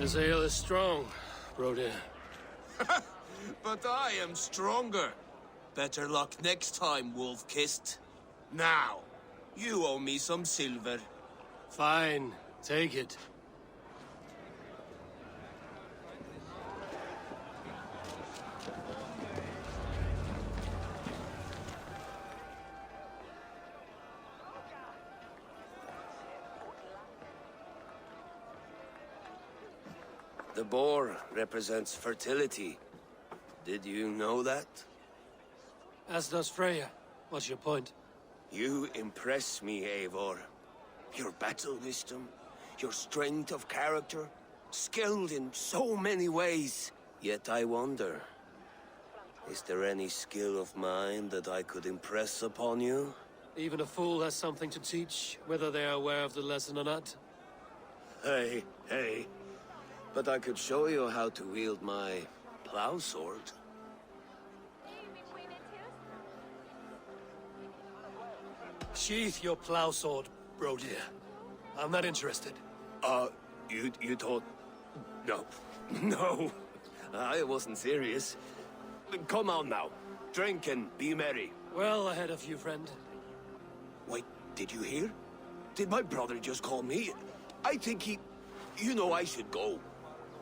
This ale is strong, Brody. But I am stronger. Better luck next time, wolf-kissed. Now, you owe me some silver. Fine, take it. The boar represents fertility. Did you know that? As does Freya. What's your point? You impress me, Eivor. Your battle wisdom, your strength of character, skilled in so many ways. Yet I wonder, is there any skill of mine that I could impress upon you? Even a fool has something to teach, whether they are aware of the lesson or not. Hey. But I could show you how to wield my plow sword. Sheath your plow sword, Brody. I'm not interested. You thought... No, I wasn't serious. Come on now, drink and be merry. Well ahead of you, friend. Wait, did you hear? Did my brother just call me? I think he... You know I should go.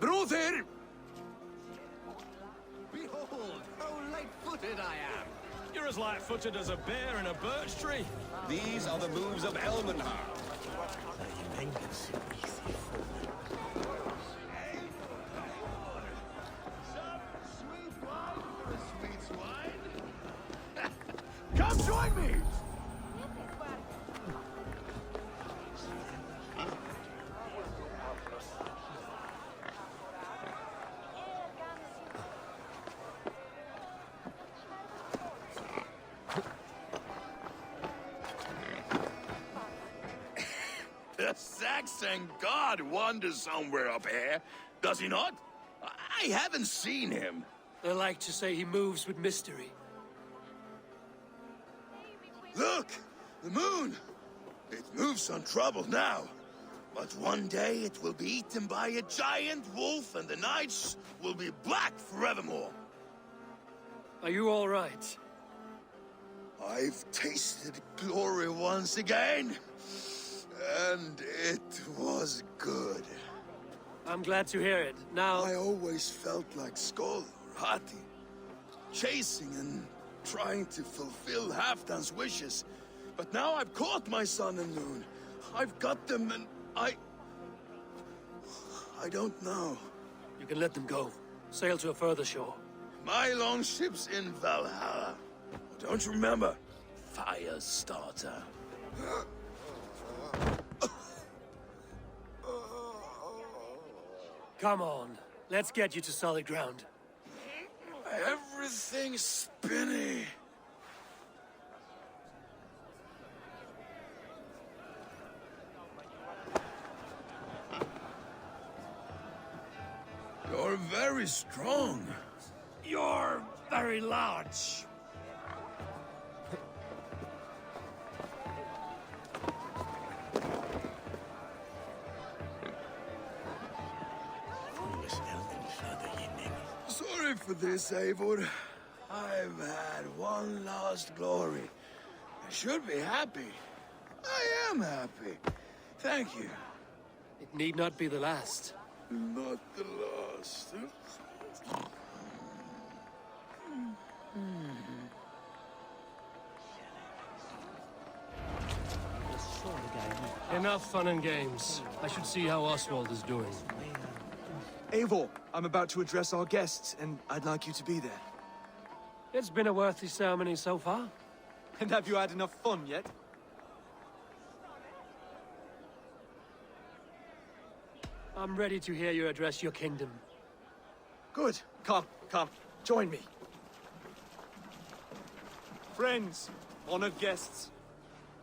Brother! Behold, how light-footed I am! You're as light-footed as a bear in a birch tree. These are the moves of Elmenhar. Come join me! The Saxon god wanders somewhere up here, does he not? I haven't seen him. They like to say he moves with mystery. Look! The moon! It moves untroubled now. But one day it will be eaten by a giant wolf and the nights will be black forevermore. Are you all right? I've tasted glory once again. And it was good. I'm glad to hear it. Now... I always felt like Skoll or Hati, chasing and trying to fulfill Halfdan's wishes. But now I've caught my sun and moon. I've got them and I don't know. You can let them go. Sail to a further shore. My longship's in Valhalla. Don't you remember? Fire starter. Come on. Let's get you to solid ground. Everything's spinny. You're very strong. You're very large. Sorry for this, Eivor. I've had one last glory. I should be happy. I am happy. Thank you. It need not be the last. Not the last. Enough fun and games. I should see how Oswald is doing. Eivor, I'm about to address our guests, and I'd like you to be there. It's been a worthy ceremony so far. And have you had enough fun yet? I'm ready to hear you address your kingdom. Good. Come, join me. Friends, honored guests,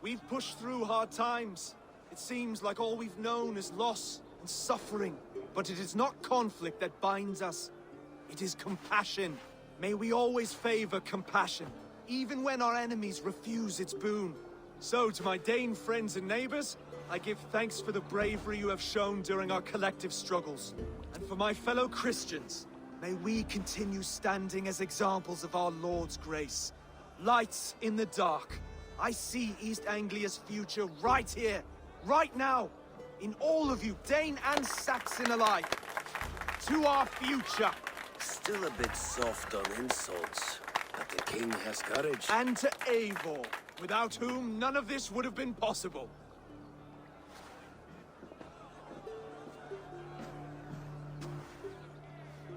we've pushed through hard times. It seems like all we've known is loss and suffering. But it is not conflict that binds us. It is compassion. May we always favor compassion, even when our enemies refuse its boon. So, to my Dane friends and neighbors, I give thanks for the bravery you have shown during our collective struggles. And for my fellow Christians, may we continue standing as examples of our Lord's grace. Lights in the dark. I see East Anglia's future right here, right now, in all of you, Dane and Saxon alike. To our future. Still a bit soft on insults, but the king has courage. And to Eivor, without whom none of this would have been possible.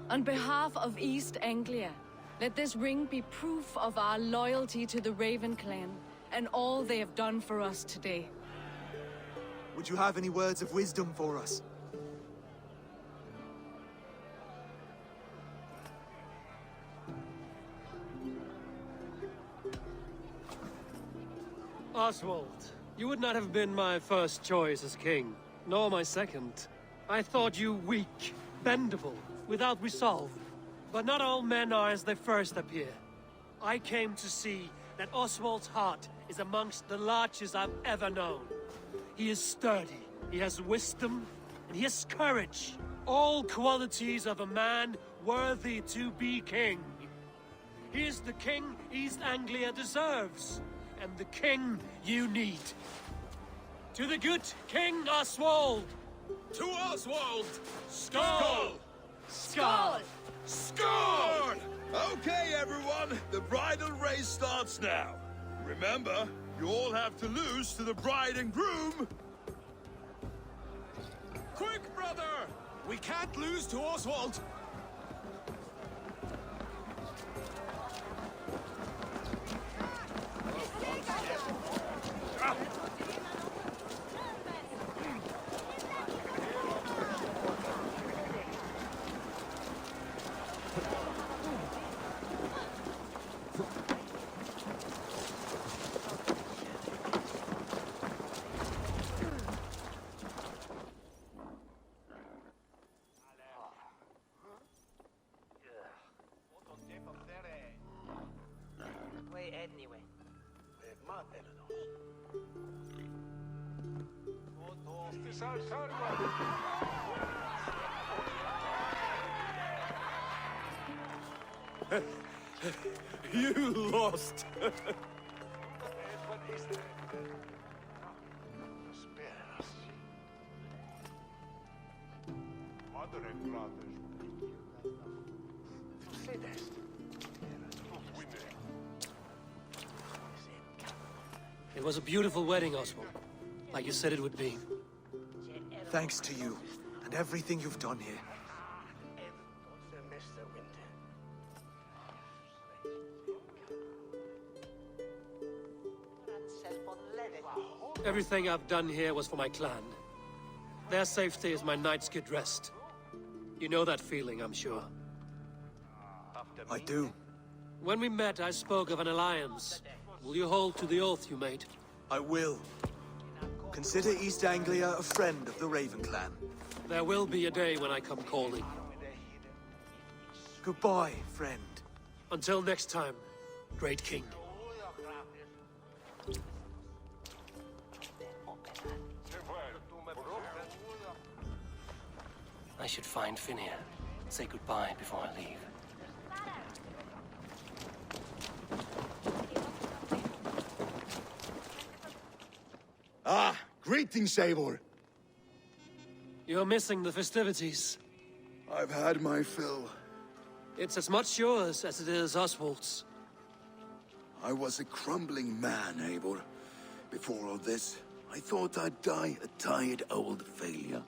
On behalf of East Anglia, let this ring be proof of our loyalty to the Raven clan and all they have done for us today. Would you have any words of wisdom for us? Oswald, you would not have been my first choice as king, nor my second. I thought you weak, bendable, without resolve. But not all men are as they first appear. I came to see that Oswald's heart is amongst the largest I've ever known. He is sturdy, he has wisdom, and he has courage. All qualities of a man worthy to be king. He is the king East Anglia deserves, and the king you need. To the good King Oswald! To Oswald! Skull! Skull! Score! Okay, everyone, the bridal race starts now. Remember, you all have to lose to the bride and groom. Quick, brother! We can't lose to Oswald! You lost! It was a beautiful wedding, Oswald. Like you said it would be. Thanks to you, and everything you've done here. Everything I've done here was for my clan. Their safety is my night's good rest. You know that feeling, I'm sure. I do. When we met, I spoke of an alliance. Will you hold to the oath you made? I will. Consider East Anglia a friend of the Raven clan. There will be a day when I come calling. Goodbye, friend. Until next time, great king. I should find Finir. Say goodbye before I leave. Ah, greetings, Eivor. You're missing the festivities. I've had my fill. It's as much yours as it is Oswald's. I was a crumbling man, Eivor. Before all this, I thought I'd die a tired old failure.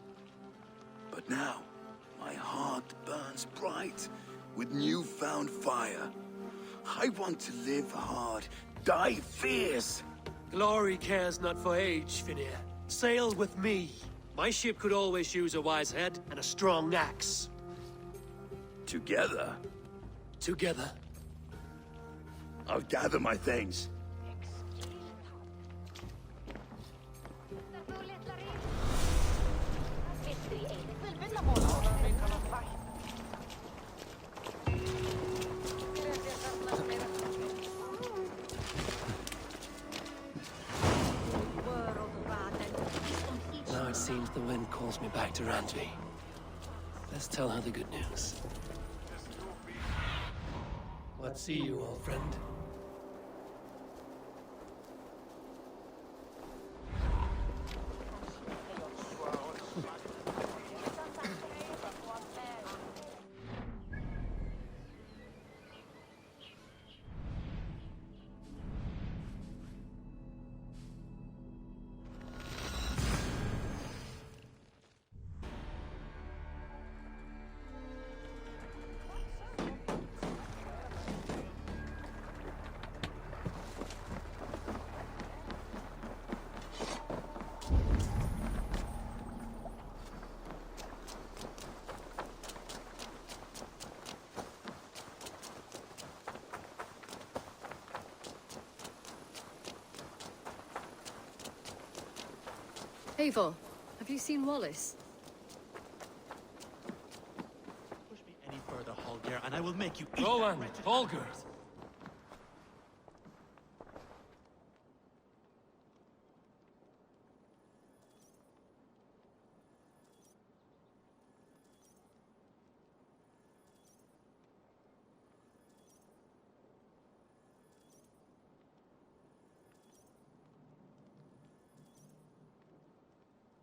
But now, my heart burns bright with newfound fire. I want to live hard, die fierce. Glory cares not for age, Finir. Sail with me. My ship could always use a wise head and a strong axe. Together, Together. I'll gather my things. seems the wind calls me back to Randvi. Let's tell her the good news. What see you, old friend? Eivor, have you seen Wallace? Push me any further, Holger, and I will make you eat Roland, that wretched- Holger!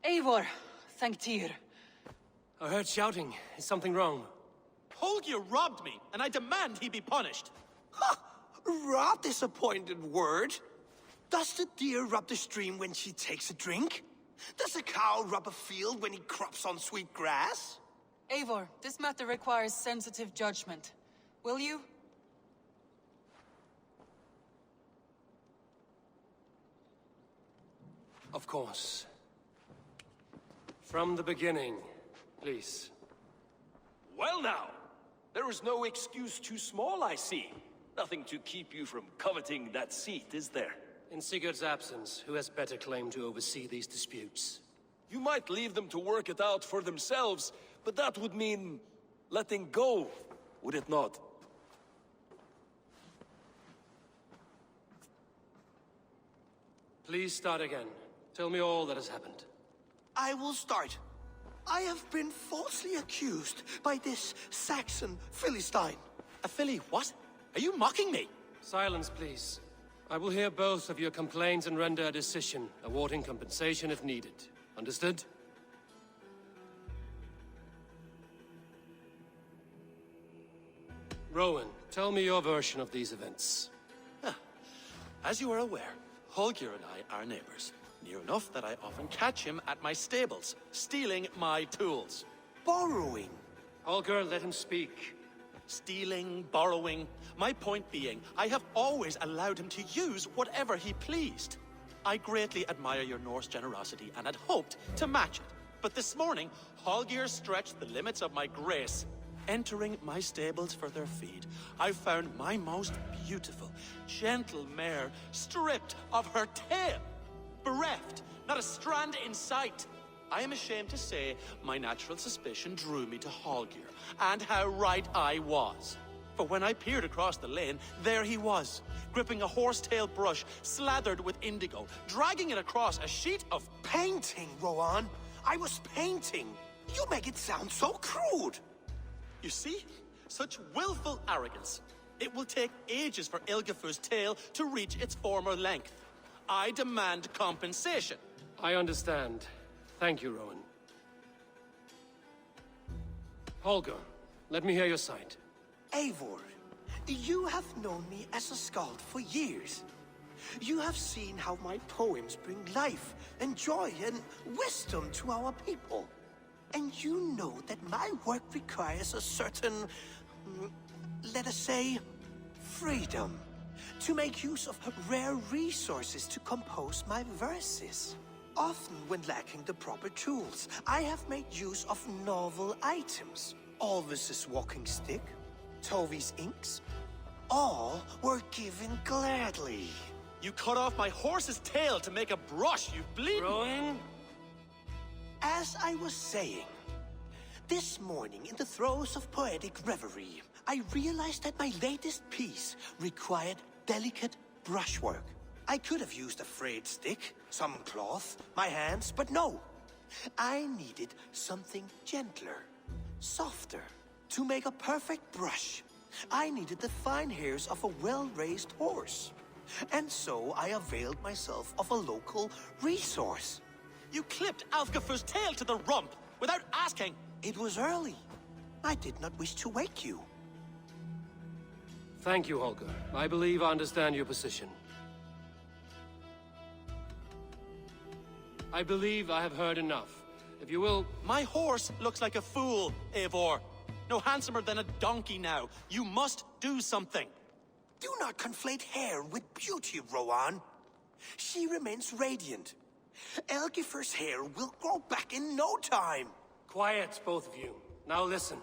Eivor, thank Tyr. I heard shouting. Is something wrong? Holger robbed me, and I demand he be punished. Ha! Rot disappointed word. Does the deer rub the stream when she takes a drink? Does a cow rub a field when he crops on sweet grass? Eivor, this matter requires sensitive judgment. Will you? Of course. From the beginning, please. Well now, there is no excuse too small, I see. Nothing to keep you from coveting that seat, is there? In Sigurd's absence, who has better claim to oversee these disputes? You might leave them to work it out for themselves, but that would mean letting go, would it not? Please start again. Tell me all that has happened. I will start. I have been falsely accused by this Saxon Philistine. A filly, what? Are you mocking me? Silence, please. I will hear both of your complaints and render a decision, awarding compensation if needed. Understood? Rowan, tell me your version of these events. As you are aware, Holger and I are neighbors. Near enough that I often catch him at my stables, stealing my tools. Borrowing. Holger, let him speak. Stealing, borrowing. My point being, I have always allowed him to use whatever he pleased. I greatly admire your Norse generosity and had hoped to match it. But this morning, Holger stretched the limits of my grace. Entering my stables for their feed, I found my most beautiful, gentle mare stripped of her tail. Bereft, not a strand in sight. I am ashamed to say my natural suspicion drew me to Holger, and how right I was. For when I peered across the lane, there he was, gripping a horsetail brush slathered with indigo, dragging it across a sheet of... Painting, Rowan. I was painting. You make it sound so crude. You see? Such willful arrogance. It will take ages for Ilgefu's tail to reach its former length. I demand compensation. I understand. Thank you, Rowan. Holger, let me hear your side. Eivor, you have known me as a skald for years. You have seen how my poems bring life and joy and wisdom to our people. And you know that my work requires a certain, let us say, freedom. To make use of rare resources to compose my verses. Often when lacking the proper tools, I have made use of novel items. Alvis's walking stick, Tovi's inks, all were given gladly. You cut off my horse's tail to make a brush, you bleeding... Rowan? As I was saying, this morning in the throes of poetic reverie, I realized that my latest piece required delicate brushwork. I could have used a frayed stick, some cloth, my hands, but no. I needed something gentler, softer, to make a perfect brush. I needed the fine hairs of a well-raised horse. And so I availed myself of a local resource. You clipped Alfgafu's tail to the rump without asking. It was early. I did not wish to wake you. Thank you, Holger. I believe I understand your position. I believe I have heard enough. If you will... My horse looks like a fool, Eivor. No handsomer than a donkey now. You must do something. Do not conflate hair with beauty, Rowan. She remains radiant. Elgifer's hair will grow back in no time. Quiet, both of you. Now listen.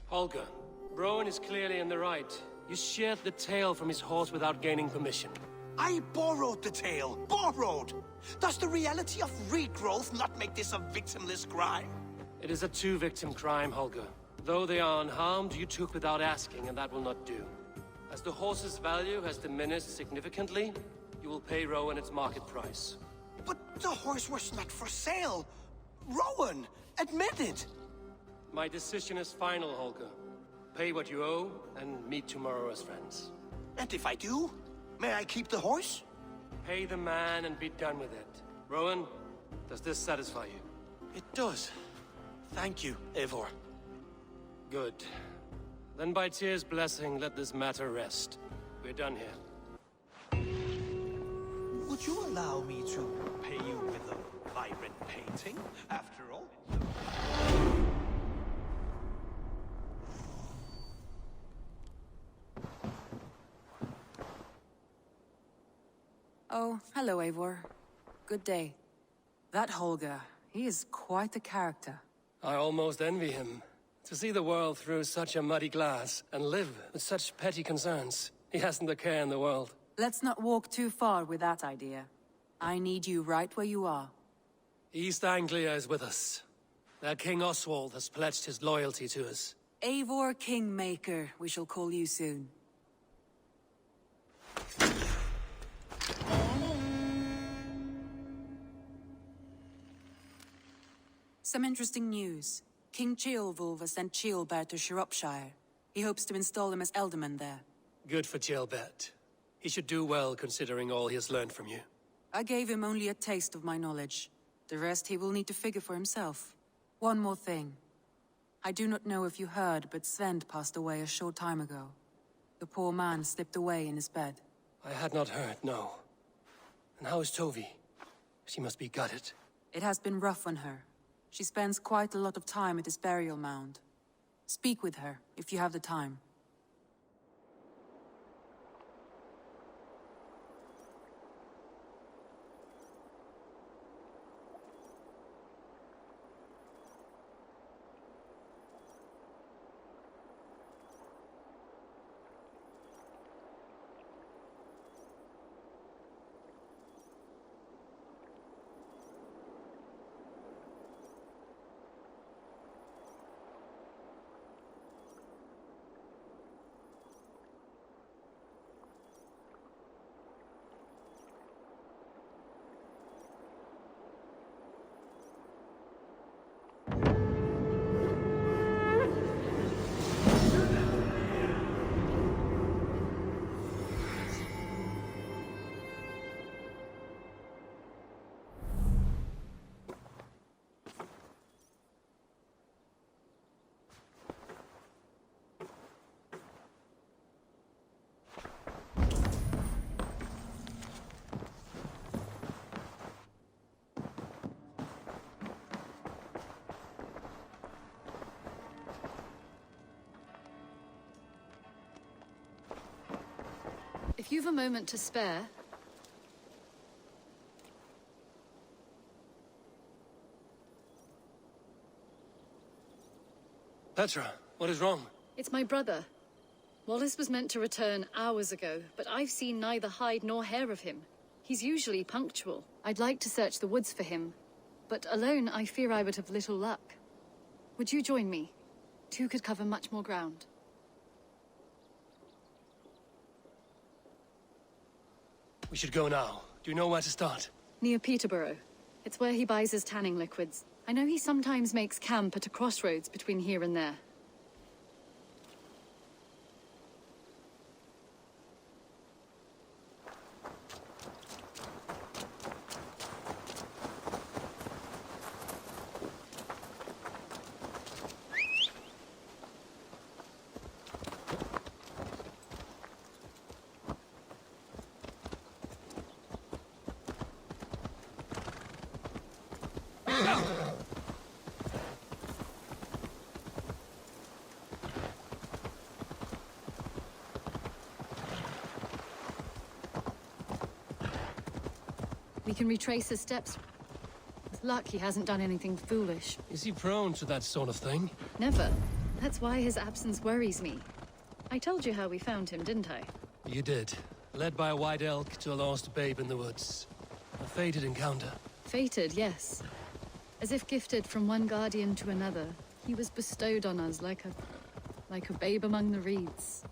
Holger, Rowan is clearly in the right. You sheared the tail from his horse without gaining permission. I borrowed the tail. Borrowed! Does the reality of regrowth not make this a victimless crime? It is a two-victim crime, Holger. Though they are unharmed, you took without asking, and that will not do. As the horse's value has diminished significantly, you will pay Rowan its market price. But the horse was not for sale. Rowan, admit it. My decision is final, Holger. Pay what you owe, and meet tomorrow as friends. And if I do, may I keep the horse? Pay the man and be done with it. Rowan, does this satisfy you? It does. Thank you, Eivor. Good. Then by Tyr's blessing, let this matter rest. We're done here. Would you allow me to pay you with a vibrant painting, after all? Oh, hello, Eivor. Good day. That Holger, he is quite a character. I almost envy him. To see the world through such a muddy glass, and live with such petty concerns. He hasn't a care in the world. Let's not walk too far with that idea. I need you right where you are. East Anglia is with us. Their King Oswald has pledged his loyalty to us. Eivor Kingmaker, we shall call you soon. Some interesting news. King Ceolwulf has sent Ceolbert to Shropshire. He hopes to install him as Elderman there. Good for Ceolbert. He should do well considering all he has learned from you. I gave him only a taste of my knowledge. The rest he will need to figure for himself. One more thing. I do not know if you heard, but Sven passed away a short time ago. The poor man slipped away in his bed. I had not heard, no. And how is Tovi? She must be gutted. It has been rough on her. She spends quite a lot of time at his burial mound. Speak with her, if you have the time. If you've a moment to spare... Petra, what is wrong? It's my brother. Wallace was meant to return hours ago, but I've seen neither hide nor hair of him. He's usually punctual. I'd like to search the woods for him, but alone I fear I would have little luck. Would you join me? Two could cover much more ground. We should go now. Do you know where to start? Near Peterborough. It's where he buys his tanning liquids. I know he sometimes makes camp at a crossroads between here and there. We can retrace his steps. With luck, he hasn't done anything foolish. Is he prone to that sort of thing? Never. That's why his absence worries me. I told you how we found him, didn't I? You did. Led by a white elk to a lost babe in the woods. A fated encounter. Fated, yes. As if gifted from one guardian to another, he was bestowed on us like a babe among the reeds.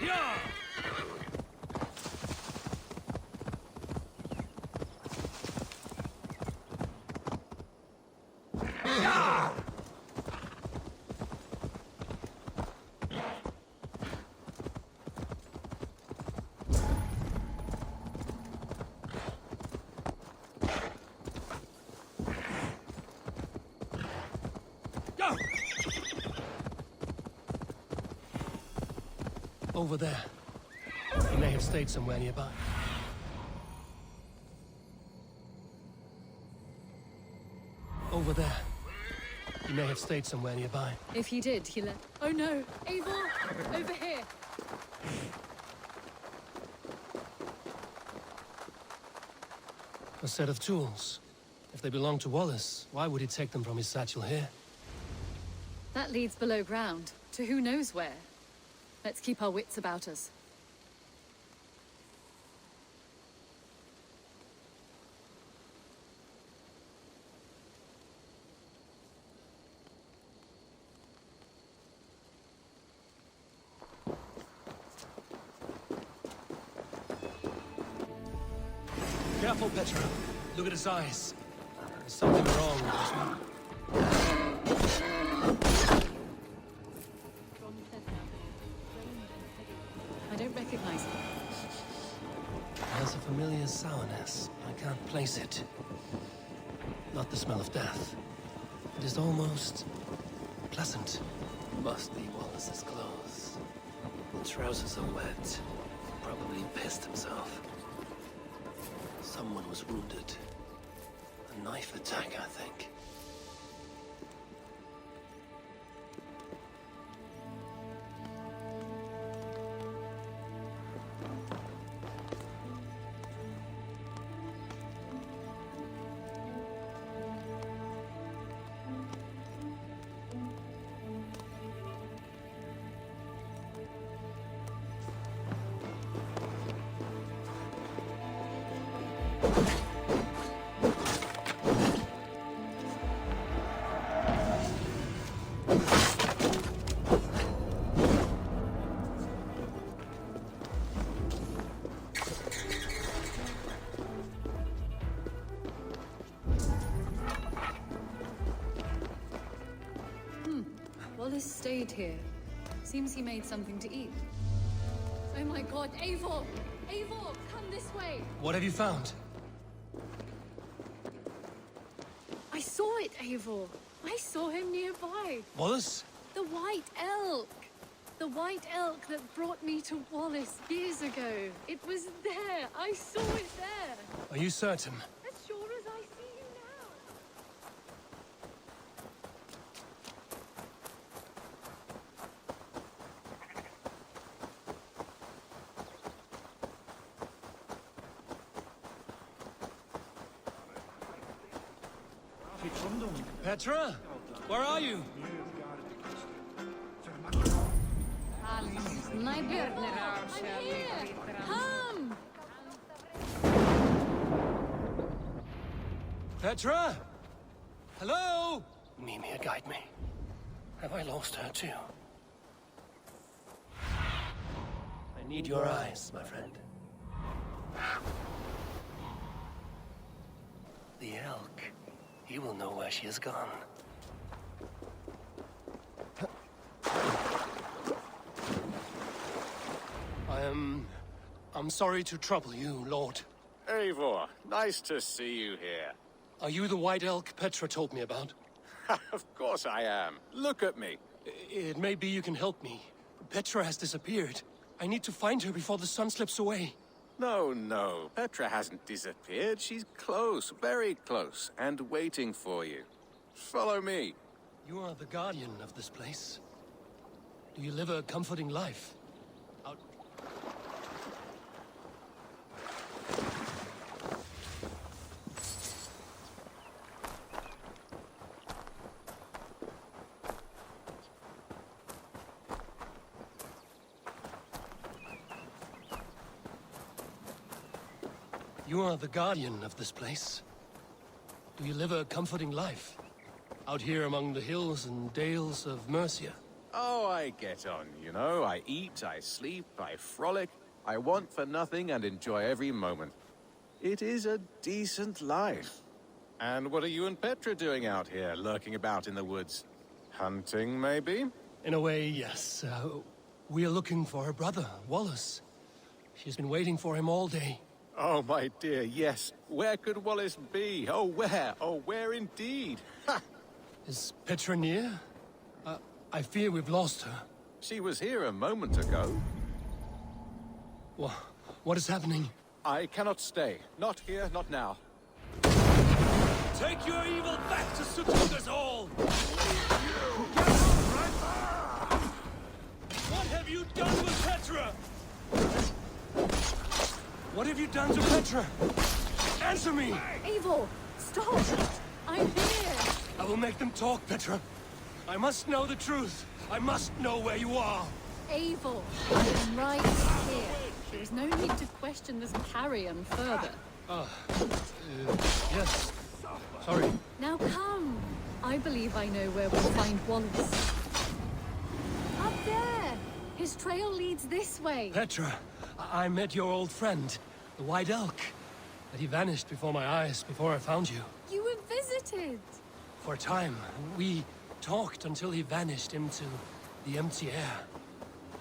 Yeah! Over there. He may have stayed somewhere nearby. Over there. He may have stayed somewhere nearby. If he did, he left. Oh no! Eivor! Over here! A set of tools. If they belong to Wallace, why would he take them from his satchel here? That leads below ground, to who knows where. Let's keep our wits about us. Careful, Petra. Look at his eyes. There's something wrong with this one. I don't recognize him. There's a familiar sourness. I can't place it. Not the smell of death. It is almost pleasant. Must be Wallace's clothes. The trousers are wet. Probably pissed himself. Someone was wounded. A knife attack, I think. Wallace stayed here. Seems he made something to eat. Oh my god, Eivor! Eivor, come this way! What have you found? I saw it, Eivor! I saw him nearby! Wallace? The white elk! The white elk that brought me to Wallace years ago. It was there! I saw it there! Are you certain? As sure as I see you now! Petra? Where are you? I'm here! Come! Petra? Hello? Mimir, guide me. Have I lost her too? I I need your eyes, my friend. The elk. He will know where she has gone. I'm sorry to trouble you, Lord. Eivor, nice to see you here. Are you the white elk Petra told me about? Of course I am. Look at me. It may be you can help me. Petra has disappeared. I need to find her before the sun slips away. No. Petra hasn't disappeared. She's close, very close, and waiting for you. Follow me. You are the guardian of this place. Do you live a comforting life? Out... You are the guardian of this place. Do you live a comforting life? Out here among the hills and dales of Mercia? Oh, I get on, you know. I eat, I sleep, I frolic. I want for nothing and enjoy every moment. It is a decent life. And what are you and Petra doing out here, lurking about in the woods? Hunting, maybe? In a way, yes. We are looking for her brother, Wallace. She's been waiting for him all day. Oh, my dear, yes. Where could Wallace be? Oh, where? Oh, where indeed? Ha! Is Petra near? I fear we've lost her. She was here a moment ago. What is happening? I cannot stay. Not here, not now. Take your evil back to Sutuga's all! What have you done with Petra? What have you done to Petra? Answer me! Eivor, stop! I'm here! I will make them talk, Petra. I must know the truth. I must know where you are. Eivor, I am right here. There is no need to question this carrion further. Yes. Sorry. Now come. I believe I know where we'll find Wallace. Up there! His trail leads this way. Petra, I met your old friend, the White Elk. But he vanished before my eyes, before I found you. You were visited. For a time, we talked until he vanished into the empty air.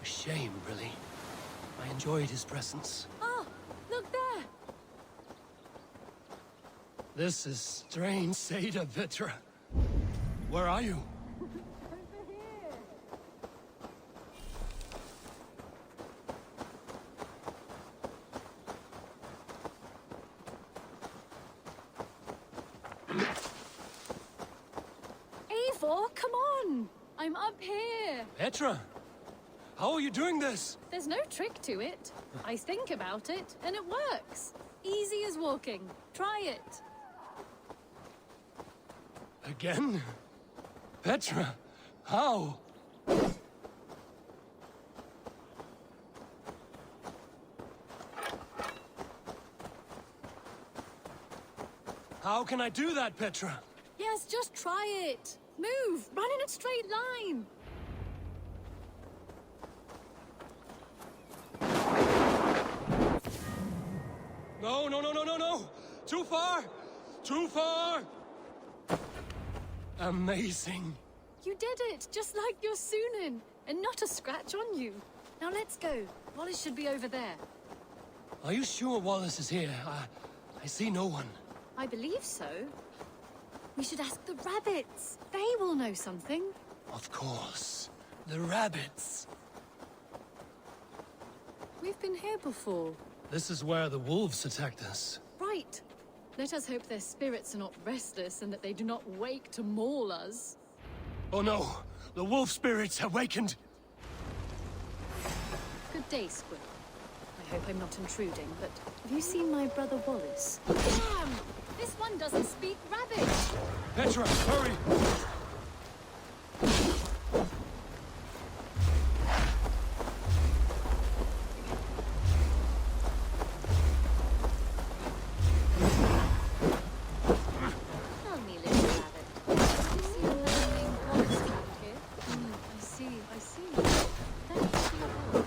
A shame, really. I enjoyed his presence. Ah, look there! This is strange, Seda, Petra. Where are you? Eivor, come on! I'm up here! Petra! How are you doing this? There's no trick to it. I think about it, and it works. Easy as walking. Try it. Again? Petra, how? How can I do that, Petra? Yes, just try it. Move! Run in a straight line! No! Too far! Too far! Amazing. You did it, just like your Sunan, and not a scratch on you. Now let's go. Wallace should be over there. Are you sure Wallace is here? I see no one. I believe so. We should ask the rabbits. They will know something. Of course. The rabbits. We've been here before. This is where the wolves attacked us. Right. Let us hope their spirits are not restless and that they do not wake to maul us. Oh no! The wolf spirits have wakened! Good day, Squill. I hope I'm not intruding, but have you seen my brother Wallace? Damn! This one doesn't speak rabbit! Petra, hurry! Tell me, little rabbit. You see a man named Wallace trapped here? I see. Thanks for your help.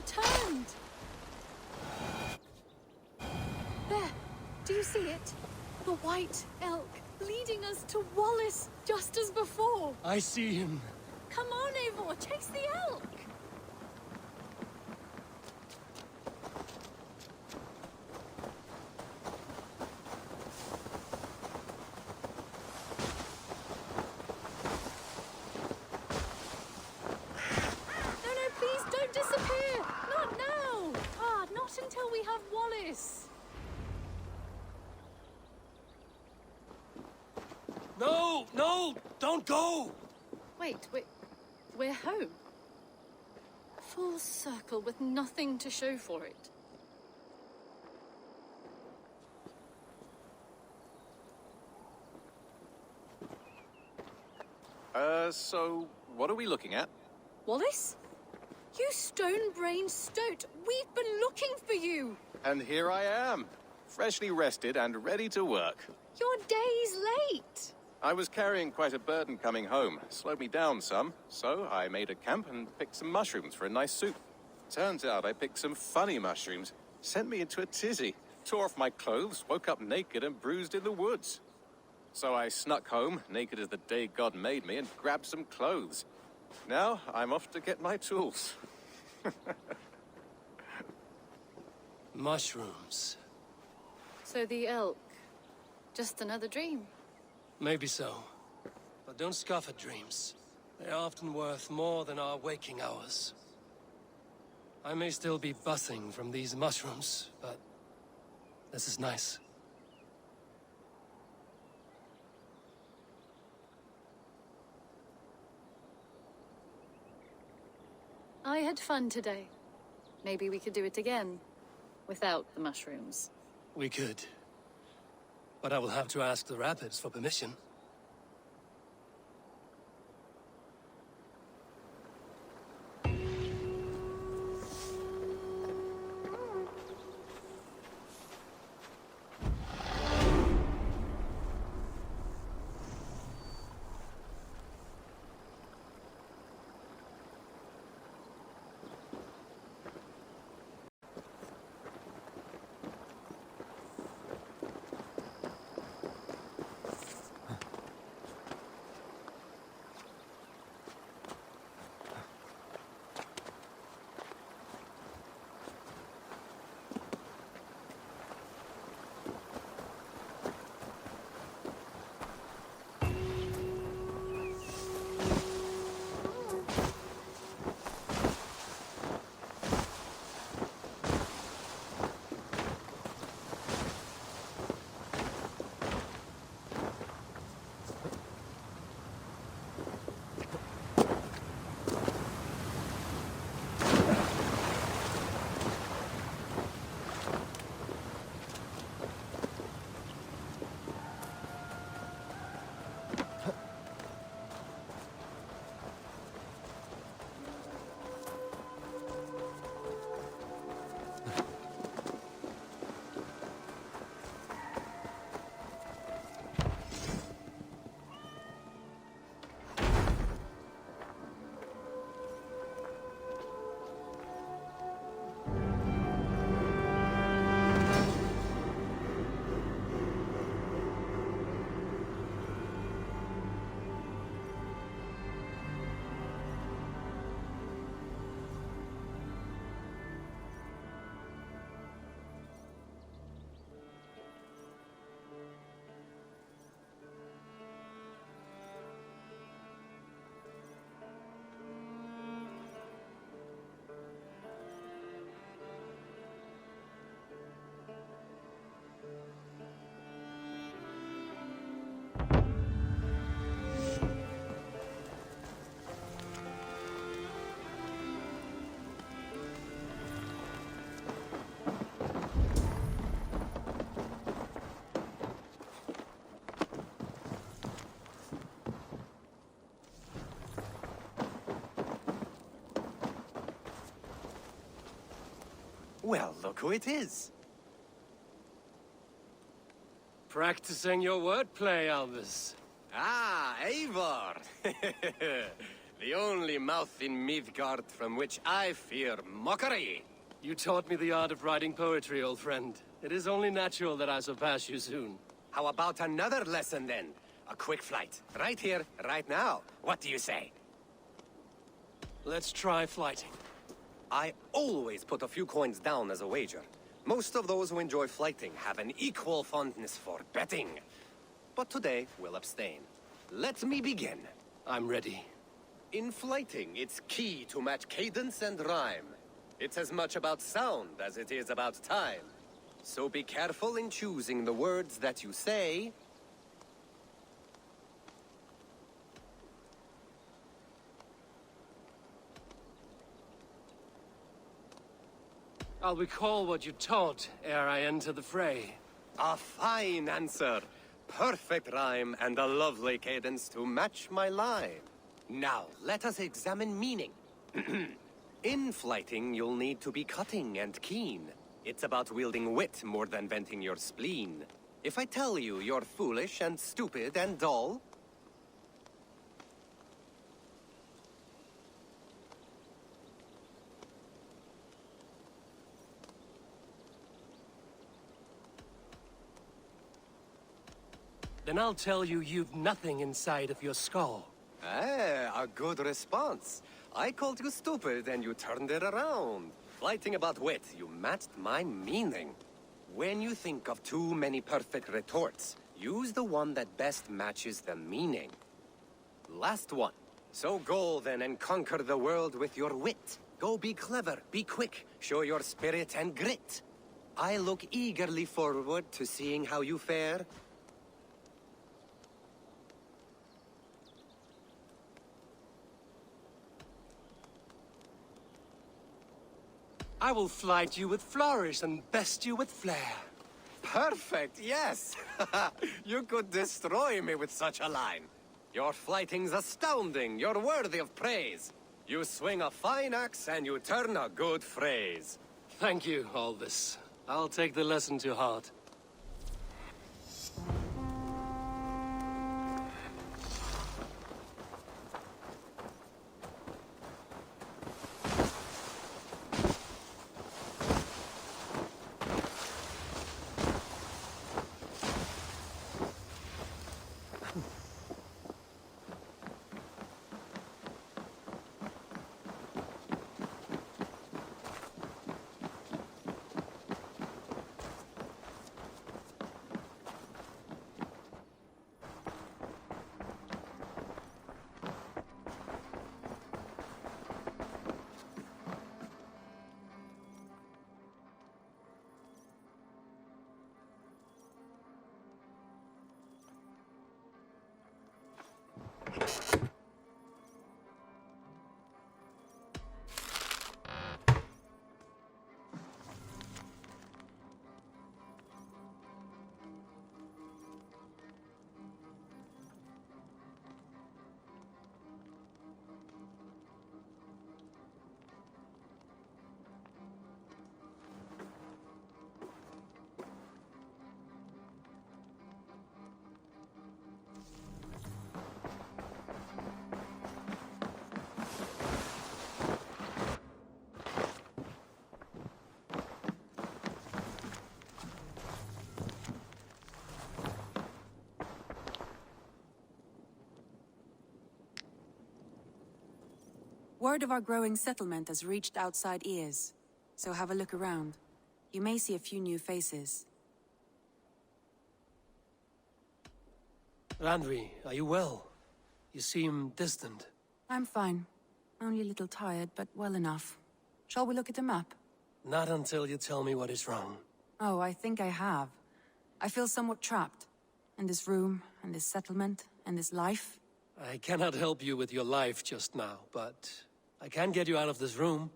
returned! There! Do you see it? The white elk, leading us to Wallace, just as before! I see him. Come on, Eivor, chase the elk! No, please don't disappear! Not now! Not until we have Wallace! No, don't go! Wait, we're home. Full circle with nothing to show for it. So what are we looking at? Wallace? You stone-brained stoat! We've been looking for you! And here I am, freshly rested and ready to work. You're days late! I was carrying quite a burden coming home. Slowed me down some, so I made a camp and picked some mushrooms for a nice soup. Turns out I picked some funny mushrooms. Sent me into a tizzy. Tore off my clothes, woke up naked and bruised in the woods. So I snuck home, naked as the day God made me, and grabbed some clothes. Now I'm off to get my tools. Mushrooms. So the elk, just another dream? Maybe so. But don't scoff at dreams. They're often worth more than our waking hours. I may still be buzzing from these mushrooms, but this is nice. I had fun today. Maybe we could do it again, without the mushrooms. We could. But I will have to ask the rapids for permission. Well, look who it is. Practicing your wordplay, Albus. Ah, Eivor! The only mouth in Midgard from which I fear mockery. You taught me the art of writing poetry, old friend. It is only natural that I surpass you soon. How about another lesson then? A quick flight. Right here, right now. What do you say? Let's try flighting. I always put a few coins down as a wager. Most of those who enjoy flighting have an equal fondness for betting. But today, we'll abstain. Let me begin. I'm ready. In flighting, it's key to match cadence and rhyme. It's as much about sound as it is about time. So be careful in choosing the words that you say. I'll recall what you taught ere I enter the fray. A fine answer. Perfect rhyme and a lovely cadence to match my line. Now, let us examine meaning. In flighting, you'll need to be cutting and keen. It's about wielding wit more than venting your spleen. If I tell you you're foolish and stupid and dull, then I'll tell you you've nothing inside of your skull. a good response. I called you stupid and you turned it around. Flighting about wit, you matched my meaning. When you think of too many perfect retorts, use the one that best matches the meaning. Last one. So go then and conquer the world with your wit. Go be clever, be quick, show your spirit and grit. I look eagerly forward to seeing how you fare. I will flight you with flourish and best you with flair. Perfect, yes! You could destroy me with such a line. Your flighting's astounding, you're worthy of praise. You swing a fine axe and you turn a good phrase. Thank you, Aldous. I'll take the lesson to heart. Word of our growing settlement has reached outside ears, so have a look around. You may see a few new faces. Randvi, are you well? You seem distant. I'm fine. Only a little tired, but well enough. Shall we look at the map? Not until you tell me what is wrong. Oh, I think I have. I feel somewhat trapped. In this room, and this settlement, and this life. I cannot help you with your life just now, but I can get you out of this room.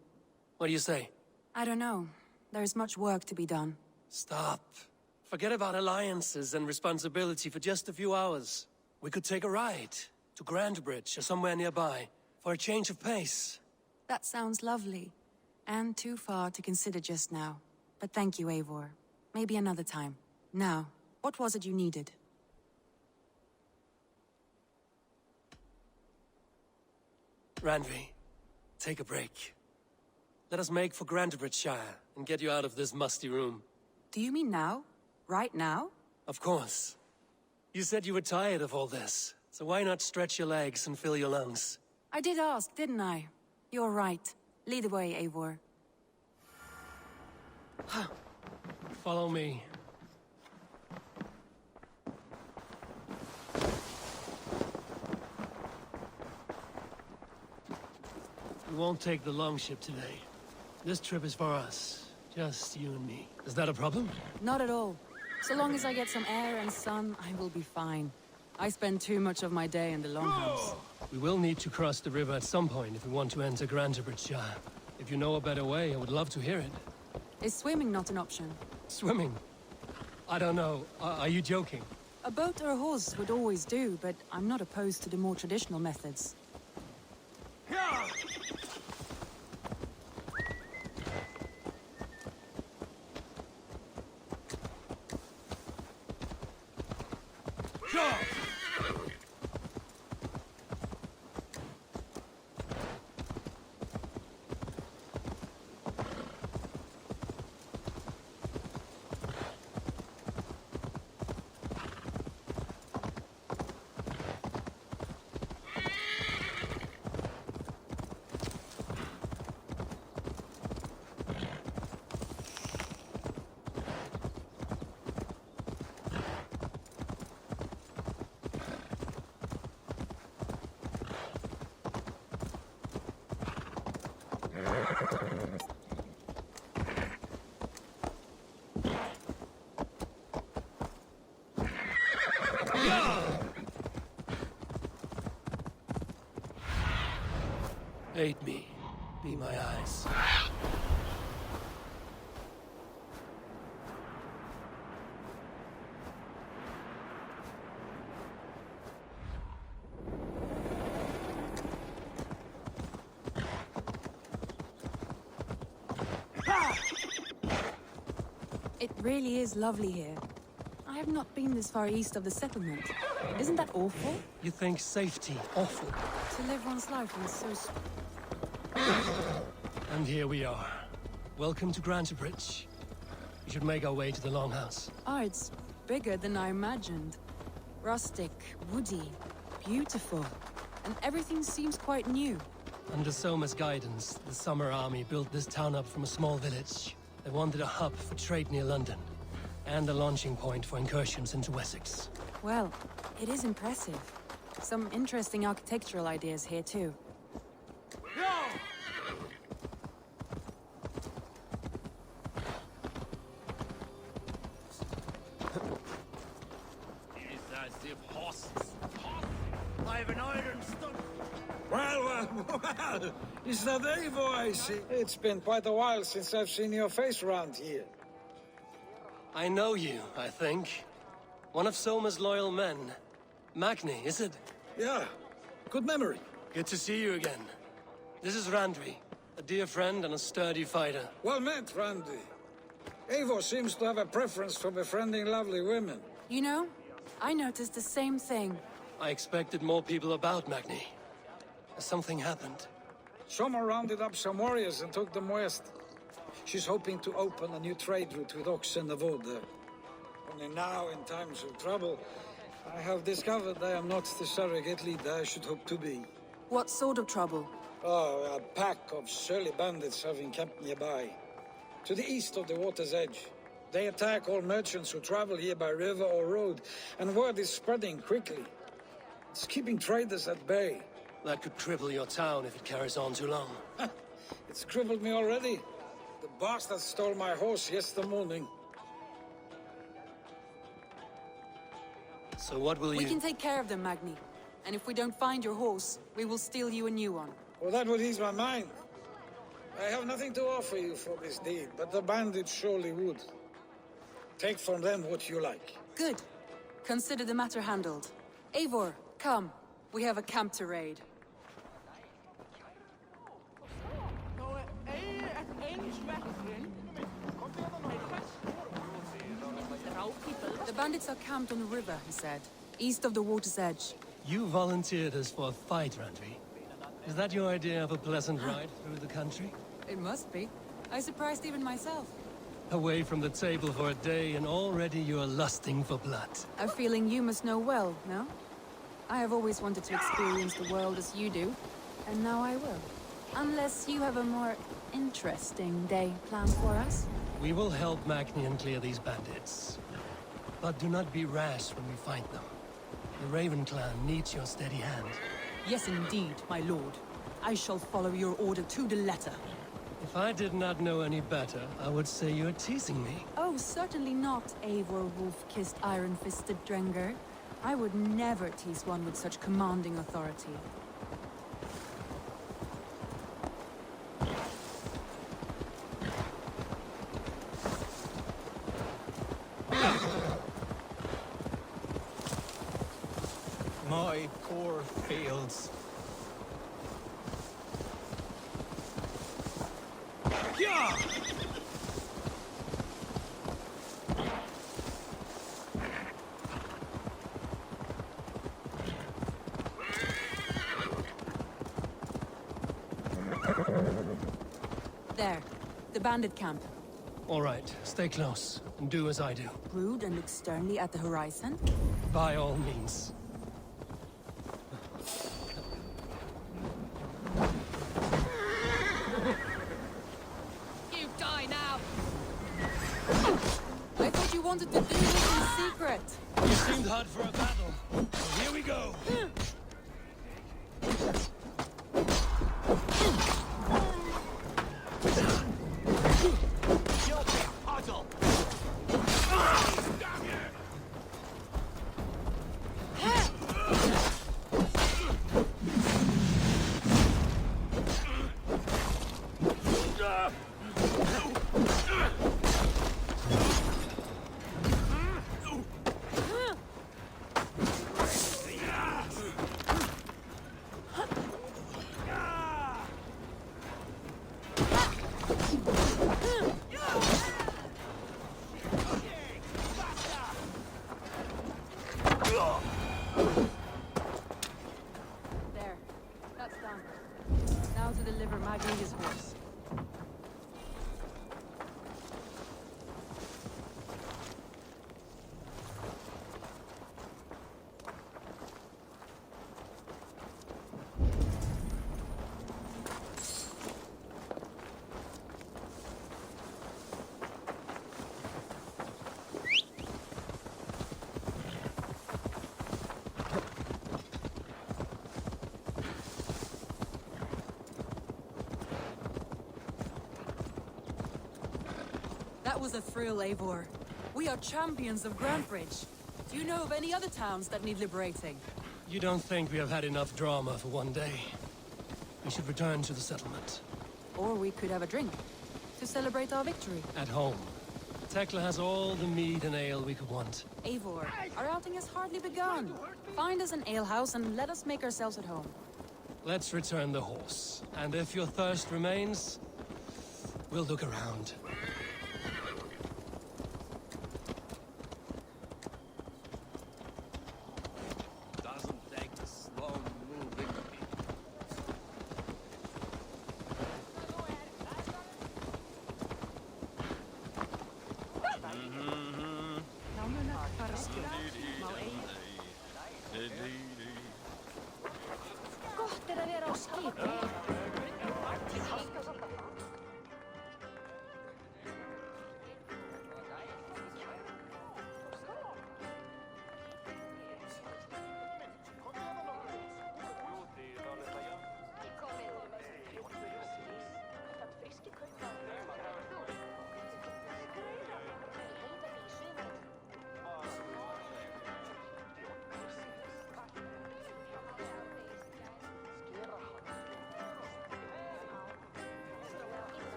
What do you say? I don't know. There is much work to be done. Stop. Forget about alliances and responsibility for just a few hours. We could take a ride to Grandbridge or somewhere nearby for a change of pace. That sounds lovely. And too far to consider just now. But thank you, Eivor. Maybe another time. Now, what was it you needed? Randvi, take a break. Let us make for Grantebridgeshire and get you out of this musty room. Do you mean now? Right now? Of course. You said you were tired of all this, so why not stretch your legs and fill your lungs? I did ask, didn't I? You're right. Lead the way, Eivor. Follow me. We won't take the longship today. This trip is for us. Just you and me. Is that a problem? Not at all. So long as I get some air and sun, I will be fine. I spend too much of my day in the longhouse. We will need to cross the river at some point if we want to enter Grantebridgeshire. If you know a better way, I would love to hear it. Is swimming not an option? Swimming? I don't know. Are you joking? A boat or a horse would always do, but I'm not opposed to the more traditional methods. Aid me. Be my eyes. It really is lovely here. I have not been this far east of the settlement. Isn't that awful? You think safety awful? To live one's life is so... And here we are. Welcome to Grantebridge. We should make our way to the Longhouse. Oh, it's bigger than I imagined. Rustic, woody, beautiful. And everything seems quite new. Under Soma's guidance, the Summer Army built this town up from a small village. They wanted a hub for trade near London, and a launching point for incursions into Wessex. Well, it is impressive. Some interesting architectural ideas here, too. Well, is that Eivor I see? It's been quite a while since I've seen your face around here. I know you, I think. One of Soma's loyal men. Magni, is it? Yeah, good memory. Good to see you again. This is Randvi, a dear friend and a sturdy fighter. Well met, Randvi. Eivor seems to have a preference for befriending lovely women. You know, I noticed the same thing. I expected more people about Magni. Has something happened? Soma rounded up some warriors and took them west. She's hoping to open a new trade route with oxen of old there. Only now, in times of trouble, I have discovered I am not the surrogate leader I should hope to be. What sort of trouble? Oh, a pack of surly bandits have encamped nearby. To the east of the water's edge. They attack all merchants who travel here by river or road, and word is spreading quickly. It's keeping traders at bay. That could cripple your town if it carries on too long. It's crippled me already. The bastard stole my horse yesterday morning. So what will We can take care of them, Magni. And if we don't find your horse, we will steal you a new one. Well, that would ease my mind. I have nothing to offer you for this deed, but the bandits surely would. Take from them what you like. Good. Consider the matter handled. Eivor, come. We have a camp to raid. The bandits are camped on the river, he said. East of the water's edge. You volunteered us for a fight, Randvi. Is that your idea of a pleasant ride through the country? It must be. I surprised even myself. Away from the table for a day and already you're lusting for blood. A feeling you must know well, no? I have always wanted to experience the world as you do, and now I will. Unless you have a more interesting day planned for us? We will help Magnian clear these bandits. But do not be rash when we find them. The Raven clan needs your steady hand. Yes, indeed, my lord. I shall follow your order to the letter. If I did not know any better, I would say you're teasing me. Oh, certainly not, Eivor wolf-kissed iron-fisted Drenger. I would never tease one with such commanding authority. My poor fields. Yeah! There, the bandit camp. All right, stay close and do as I do. Brood and look sternly at the horizon? By all means. You die now! I thought you wanted to do this in secret. You seemed hot for a battle. So here we go. There. That's done. Now to deliver Magni's horse. That was a thrill, Eivor. We are champions of Grantbridge. Do you know of any other towns that need liberating? You don't think we have had enough drama for one day? We should return to the settlement. Or we could have a drink, to celebrate our victory. At home. Tekla has all the mead and ale we could want. Eivor, our outing has hardly begun. Find us an alehouse and let us make ourselves at home. Let's return the horse. And if your thirst remains, we'll look around.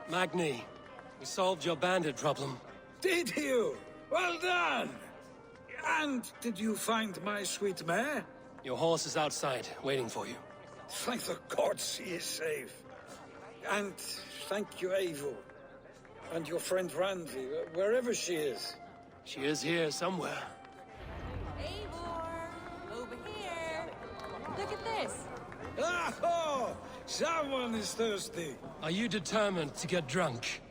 Magni, we solved your bandit problem. Did you? Well done! And did you find my sweet mare? Your horse is outside, waiting for you. Thank the gods he is safe. And thank you, Eivor. And your friend Randy, wherever she is. She is here somewhere. Eivor, over here. Look at this. Oh, someone is thirsty. Are you determined to get drunk?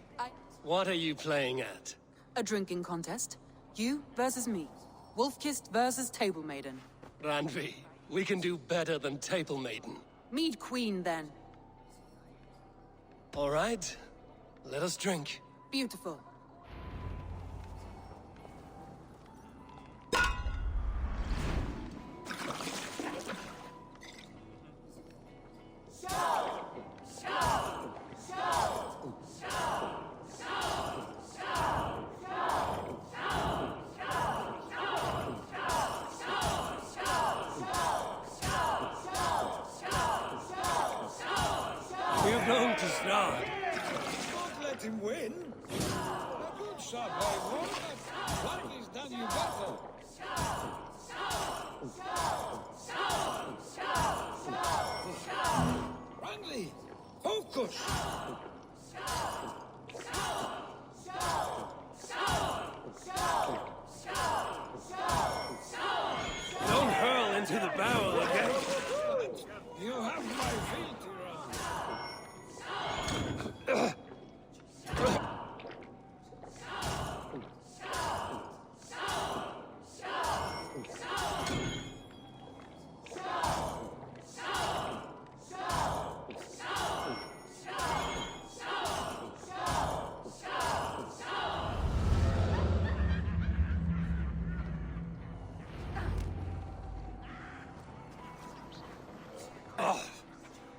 What are you playing at? A drinking contest. You versus me. Wolf-kissed versus Table Maiden. Randvi, we can do better than Table Maiden. Mead Queen, then. All right, let us drink. Beautiful. We're going to start. Don't let him win. A good shot, Eivor. Randy's done you better. Randy, focus. Don't hurl into the barrel, okay? You have my filthy round.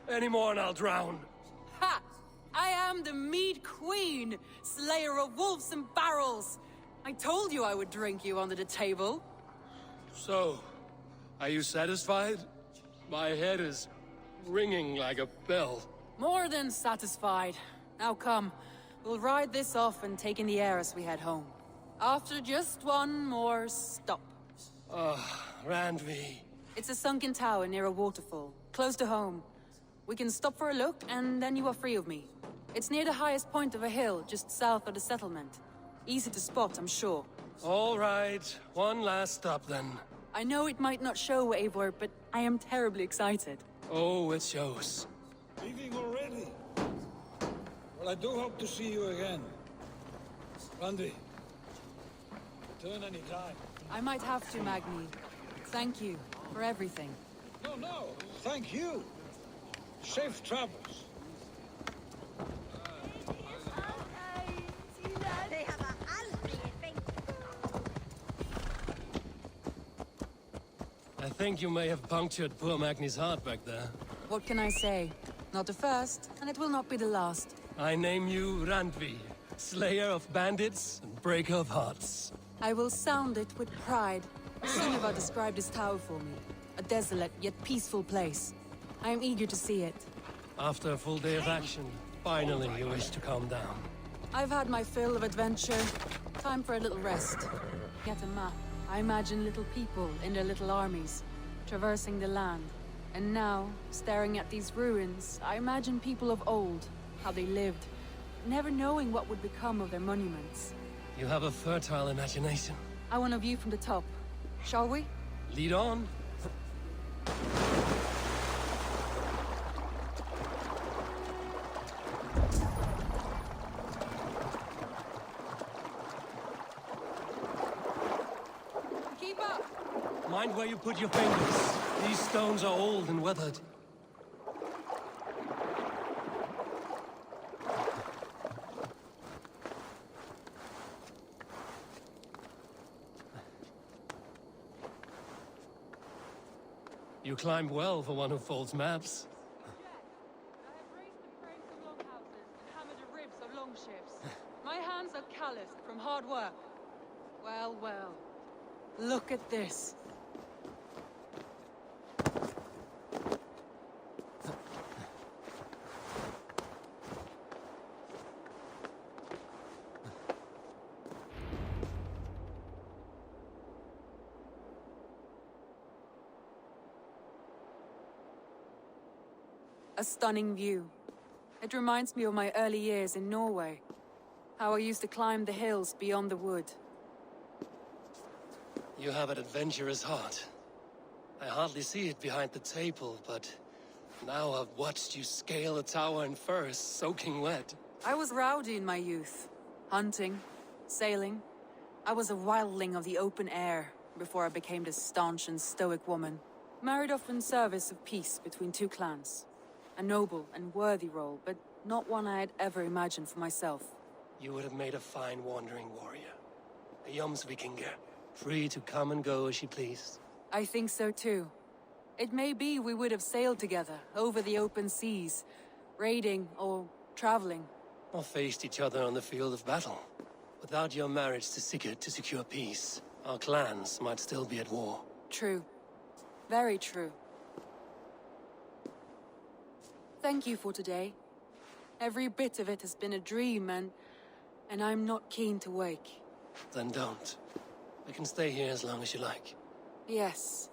Any more and I'll drown. Ha! I am the Mead Queen, slayer of wolves and barrels. I told you I would drink you under the table. So, are you satisfied? My head is ringing like a bell. More than satisfied. Now come, we'll ride this off and take in the air as we head home. After just one more stop. Randvi. It's a sunken tower near a waterfall, close to home. We can stop for a look, and then you are free of me. It's near the highest point of a hill, just south of the settlement. Easy to spot, I'm sure. All right, one last stop then. I know it might not show, Eivor, but I am terribly excited. Oh, it shows. Leaving already? Well, I do hope to see you again. Randy, return any time. I might have to, Magni. Thank you for everything. No, thank you. Safe travels. I think you may have punctured poor Magni's heart back there. What can I say? Not the first, and it will not be the last. I name you Randvi, slayer of bandits and breaker of hearts. I will sound it with pride. Sunniva described this tower for me. A desolate yet peaceful place. I am eager to see it. After a full day of action, finally you wish to calm down. I've had my fill of adventure. Time for a little rest. Get a map. I imagine little people in their little armies, traversing the land. And now, staring at these ruins, I imagine people of old, how they lived, never knowing what would become of their monuments. You have a fertile imagination. I want a view from the top. Shall we? Lead on. Keep up! Mind where you put your fingers. These stones are old and weathered. You climbed well for one who folds maps. I have raised the frames of longhouses and hammered the ribs of longships. My hands are calloused from hard work. Well, well. Look at this. A stunning view. It reminds me of my early years in Norway. How I used to climb the hills beyond the wood. You have an adventurous heart. I hardly see it behind the table, but now I've watched you scale a tower in furs, soaking wet. I was rowdy in my youth. Hunting, sailing. I was a wildling of the open air before I became this staunch and stoic woman. Married off in service of peace between two clans. A noble and worthy role, but not one I had ever imagined for myself. You would have made a fine wandering warrior. A Jomsvikinger, free to come and go as she pleased. I think so too. It may be we would have sailed together over the open seas, raiding or traveling. Or faced each other on the field of battle. Without your marriage to Sigurd to secure peace, our clans might still be at war. True. Very true. Thank you for today. Every bit of it has been a dream, and I'm not keen to wake. Then don't. I can stay here as long as you like. Yes.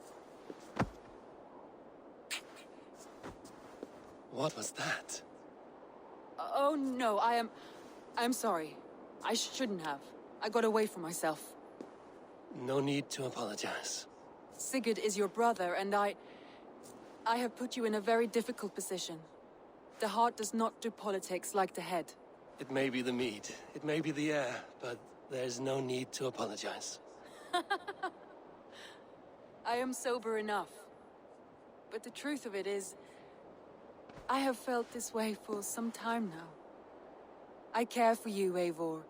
What was that? Oh no, I'm sorry. I shouldn't have. I got away from myself. No need to apologize. Sigurd is your brother, and I have put you in a very difficult position. The heart does not do politics like the head. It may be the meat, it may be the air, but there's no need to apologize. I am sober enough. But the truth of it is, I have felt this way for some time now. I care for you, Eivor.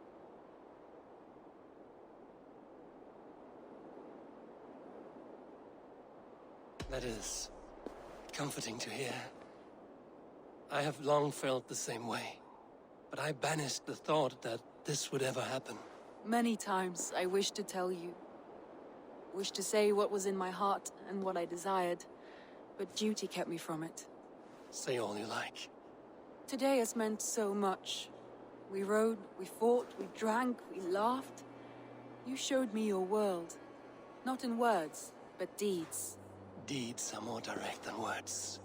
That is comforting to hear. I have long felt the same way, but I banished the thought that this would ever happen. Many times I wished to tell you. Wished to say what was in my heart and what I desired, but duty kept me from it. Say all you like. Today has meant so much. We rode, we fought, we drank, we laughed. You showed me your world. Not in words, but deeds. Deeds are more direct than words.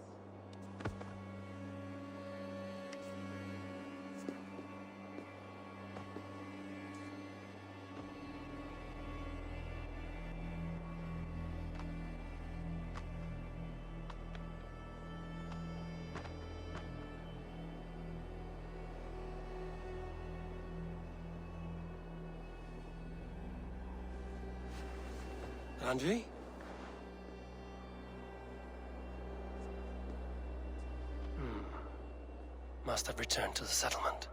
Andre? Must have returned to the settlement.